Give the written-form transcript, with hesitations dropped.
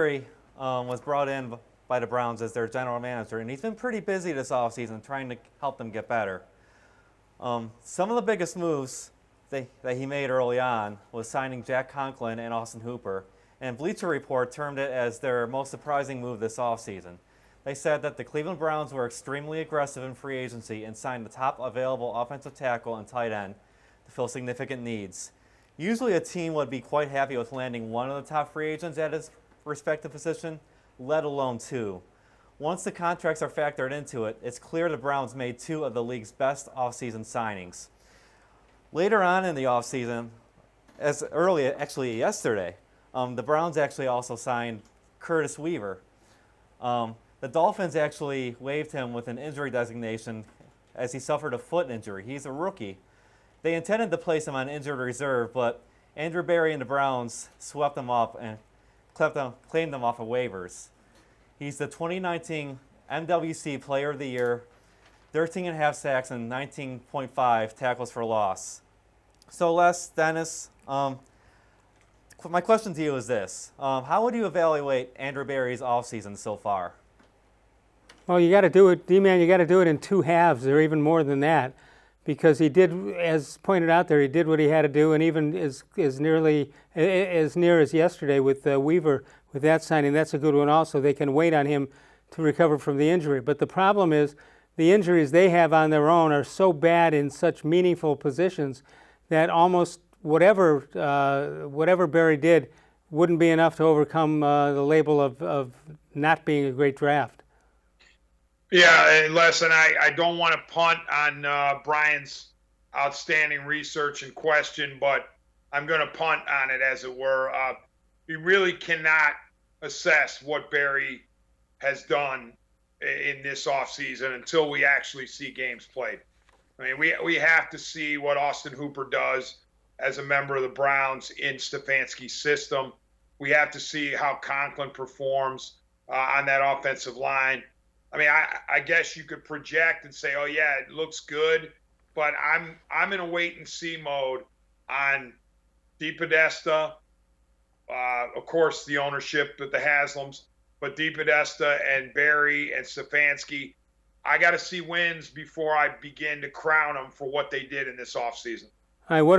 Berry was brought in by the Browns as their general manager, and he's been pretty busy this offseason trying to help them get better. Some of the biggest moves that he made early on was signing Jack Conklin and Austin Hooper, and Bleacher Report termed it as their most surprising move this offseason. They said that the Cleveland Browns were extremely aggressive in free agency and signed the top available offensive tackle and tight end to fill significant needs. Usually a team would be quite happy with landing one of the top free agents at his respective position, let alone two. Once the contracts are factored into it, it's clear the Browns made two of the league's best offseason signings. Later on in the offseason, as early actually yesterday, the Browns actually also signed Curtis Weaver. The Dolphins actually waived him with an injury designation as he suffered a foot injury. He's a rookie. They intended to place him on injured reserve, but Andrew Berry and the Browns swept him up and claimed him off of waivers. He's the 2019 MWC Player of the Year, 13.5 sacks and 19.5 tackles for loss. So Les, Dennis, my question to you is this. How would you evaluate Andrew Berry's offseason so far? Well, you got to do it, D-Man, you got to do it in two halves or even more than that, because he did, as pointed out there, he did what he had to do, and even as near as yesterday with Weaver, with that signing, that's a good one also. They can wait on him to recover from the injury. But the problem is the injuries they have on their own are so bad in such meaningful positions that almost whatever Berry did wouldn't be enough to overcome the label of not being a great draft. Yeah, and Les, and I don't want to punt on Brian's outstanding research and question, but I'm going to punt on it, as it were. We really cannot assess what Berry has done in this offseason until we actually see games played. I mean, we have to see what Austin Hooper does as a member of the Browns in Stefanski's system. We have to see how Conklin performs on that offensive line. I mean, I guess you could project and say, oh, yeah, it looks good, but I'm in a wait-and-see mode on DePodesta, of course, the ownership at the Haslams, but DePodesta and Berry and Stefanski, I got to see wins before I begin to crown them for what they did in this offseason. All right, what about